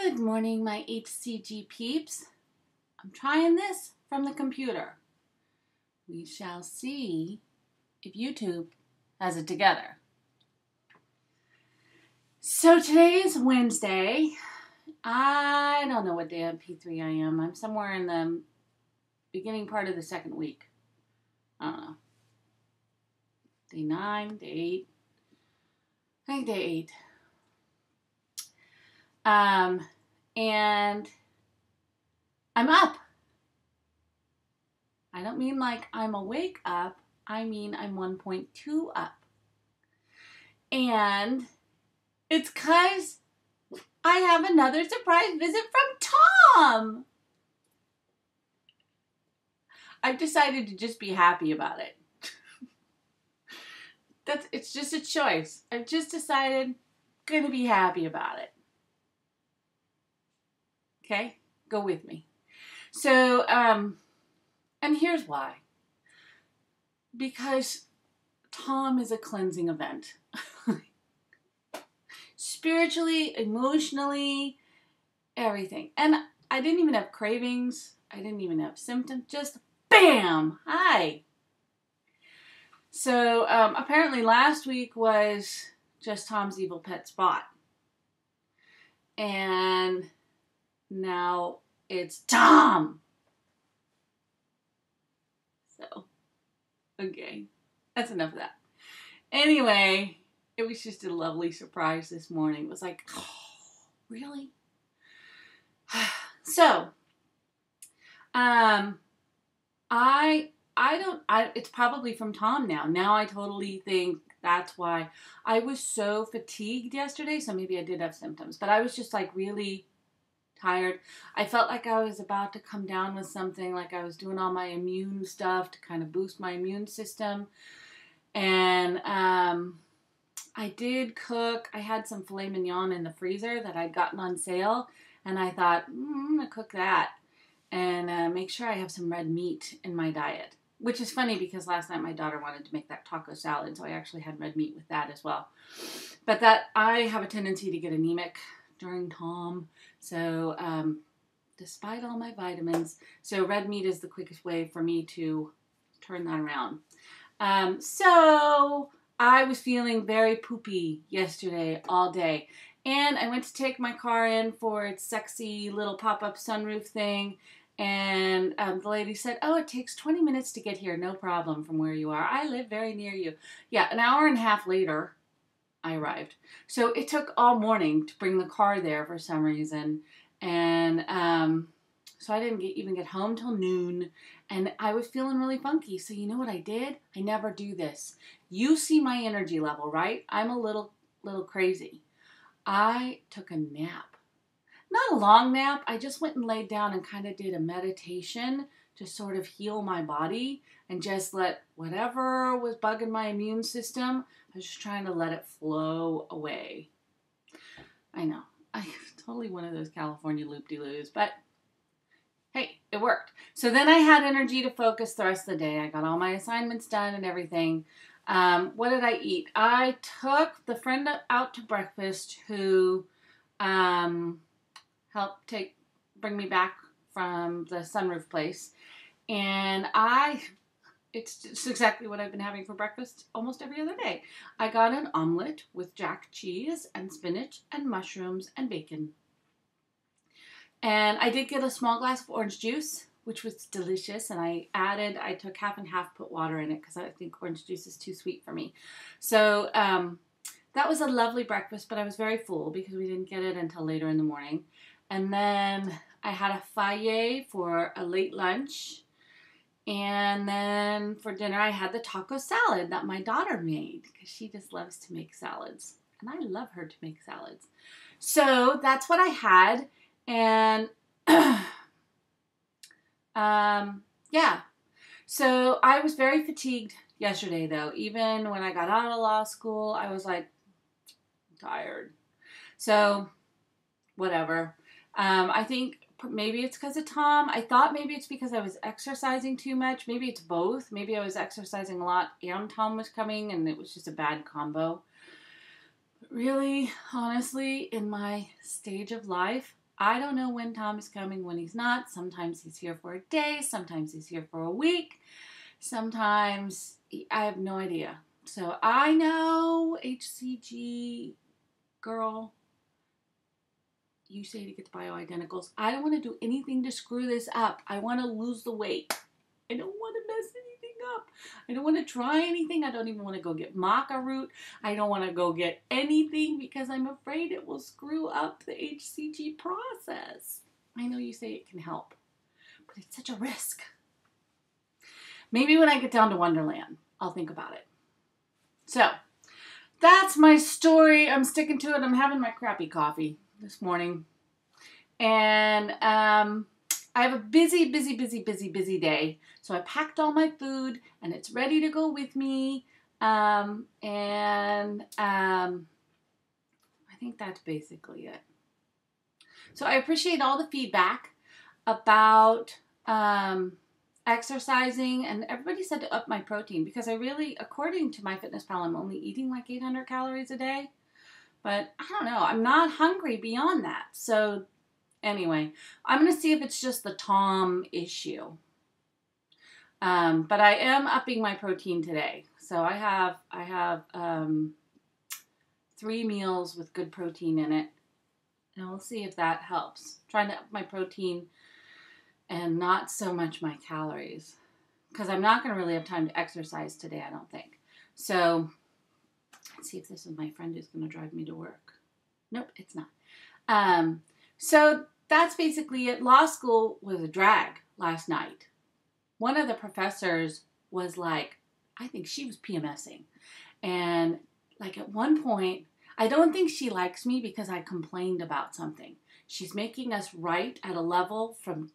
Good morning, my HCG peeps. I'm trying this from the computer. We shall see if YouTube has it together. So today is Wednesday. I don't know what day of P3 I am. I'm somewhere in the beginning part of the second week. I don't know. Day 9, day 8. I think day 8. And I'm up. I don't mean like I'm awake up. I mean I'm 1.2 up. And it's because I have another surprise visit from ToM. I've decided to just be happy about it. It's just a choice. I've just decided I'm gonna be happy about it. Okay, go with me. So, and here's why. Because ToM is a cleansing event. Spiritually, emotionally, everything. And I didn't even have cravings. I didn't even have symptoms. Just bam! Hi! So, apparently last week was just ToM's evil pet spot. And now it's ToM. So, okay. That's enough of that. Anyway, it was just a lovely surprise this morning. It was like, oh, really? So, it's probably from ToM now. Now I totally think that's why. I was so fatigued yesterday, so maybe I did have symptoms, but I was just like really tired. I felt like I was about to come down with something, like I was doing all my immune stuff to kind of boost my immune system. And I did cook. I had some filet mignon in the freezer that I'd gotten on sale, and I thought, I'm going to cook that and make sure I have some red meat in my diet. Which is funny because last night my daughter wanted to make that taco salad, so I actually had red meat with that as well. But that I have a tendency to get anemic during ToM, so despite all my vitamins, so red meat is the quickest way for me to turn that around. So I was feeling very poopy yesterday all day, and I went to take my car in for its sexy little pop-up sunroof thing, and the lady said, oh, it takes 20 minutes to get here, no problem from where you are. I live very near you. Yeah, an hour and a half later, I arrived. So it took all morning to bring the car there for some reason. And so I didn't even get home till noon. And I was feeling really funky. So you know what I did? I never do this. You see my energy level, right? I'm a little crazy. I took a nap. Not a long nap. I just went and laid down and kind of did a meditation to sort of heal my body and just let whatever was bugging my immune system, I was just trying to let it flow away. I know. I'm totally one of those California loop-de-loos, but hey, it worked. So then I had energy to focus the rest of the day. I got all my assignments done and everything. What did I eat? I took the friend out to breakfast who helped bring me back from the sunroof place. And it's just exactly what I've been having for breakfast almost every other day. I got an omelet with jack cheese and spinach and mushrooms and bacon. And I did get a small glass of orange juice, which was delicious. And I took half and half, put water in it because I think orange juice is too sweet for me. So that was a lovely breakfast, but I was very full because we didn't get it until later in the morning. And then I had a faye for a late lunch. And then for dinner, I had the taco salad that my daughter made because she just loves to make salads. And I love her to make salads. So that's what I had. And yeah. So I was very fatigued yesterday, though. Even when I got out of law school, I was like tired. So whatever. I think maybe it's because of ToM. I thought maybe it's because I was exercising too much. Maybe it's both. Maybe I was exercising a lot and ToM was coming and it was just a bad combo. But really, honestly, in my stage of life, I don't know when Tom is coming, when he's not. Sometimes he's here for a day. Sometimes he's here for a week. Sometimes I have no idea. So I know, HCG girl, you say to get the bioidenticals. I don't want to do anything to screw this up. I want to lose the weight. I don't want to mess anything up. I don't want to try anything. I don't even want to go get maca root. I don't want to go get anything because I'm afraid it will screw up the HCG process. I know you say it can help, but it's such a risk. Maybe when I get down to Wonderland, I'll think about it. So, that's my story. I'm sticking to it. I'm having my crappy coffee this morning. And I have a busy day. So I packed all my food and it's ready to go with me. I think that's basically it. So I appreciate all the feedback about exercising, and everybody said to up my protein because I really, according to MyFitnessPal, I'm only eating like 800 calories a day. But I don't know. I'm not hungry beyond that. So anyway, I'm going to see if it's just the ToM issue. But I am upping my protein today. So I have 3 meals with good protein in it. And we'll see if that helps. Trying to up my protein and not so much my calories. Because I'm not going to really have time to exercise today, I don't think. So let's see if this is my friend who's going to drive me to work. Nope, it's not. So that's basically it. Law school was a drag last night. One of the professors was like, I think she was PMSing. And like at one point, I don't think she likes me because I complained about something. She's making us write at a level from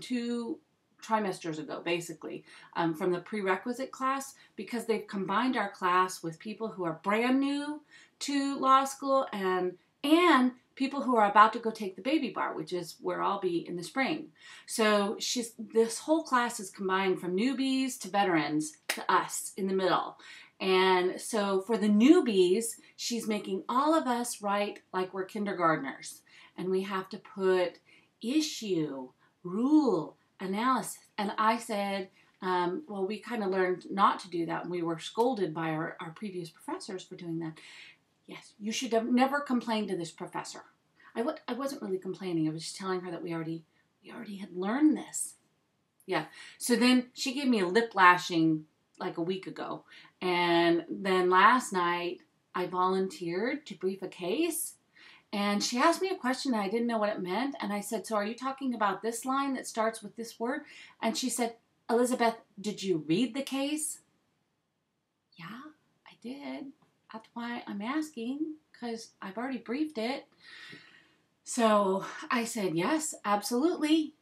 2 trimesters ago, basically, from the prerequisite class, because they've combined our class with people who are brand new to law school and people who are about to go take the baby bar, which is where I'll be in the spring. So this whole class is combined from newbies to veterans to us in the middle. And so for the newbies, she's making all of us write like we're kindergartners. And we have to put issue, rule, analysis. And I said, well, we kind of learned not to do that. And we were scolded by our previous professors for doing that. Yes, you should have never complained to this professor. I wasn't really complaining. I was just telling her that we already had learned this. Yeah. So then she gave me a lip lashing like a week ago. And then last night I volunteered to brief a case. And she asked me a question and I didn't know what it meant. And I said, so are you talking about this line that starts with this word? And she said, Elizabeth, did you read the case? Yeah, I did. That's why I'm asking, because I've already briefed it. So I said, yes, absolutely.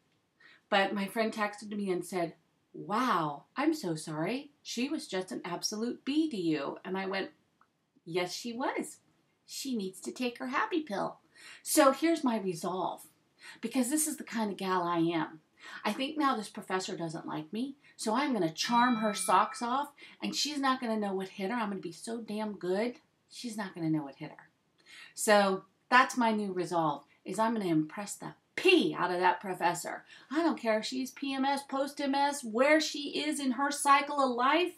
But my friend texted me and said, wow, I'm so sorry. She was just an absolute B to you. And I went, yes, she was. She needs to take her happy pill. So here's my resolve, because this is the kind of gal I am. I think now this professor doesn't like me, so I'm going to charm her socks off, and she's not going to know what hit her. I'm going to be so damn good, she's not going to know what hit her. So that's my new resolve, is I'm going to impress the P out of that professor. I don't care if she's PMS, post-MS, where she is in her cycle of life.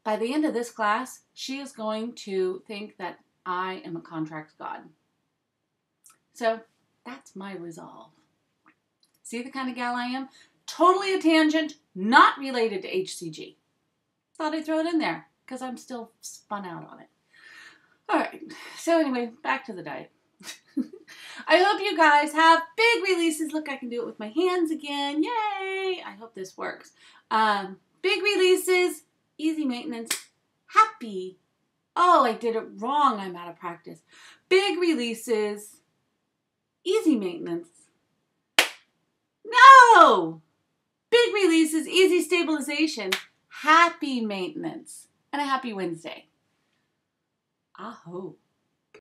By the end of this class, she is going to think that I am a contract god. So that's my resolve. See the kind of gal I am? Totally a tangent, not related to HCG. Thought I'd throw it in there because I'm still spun out on it. All right, so anyway, back to the diet. I hope you guys have big releases. Look, I can do it with my hands again. Yay! I hope this works. Big releases, easy maintenance, happy. Oh, I did it wrong. I'm out of practice. Big releases, easy maintenance. No! Big releases, easy stabilization, happy maintenance, and a happy Wednesday. Aho.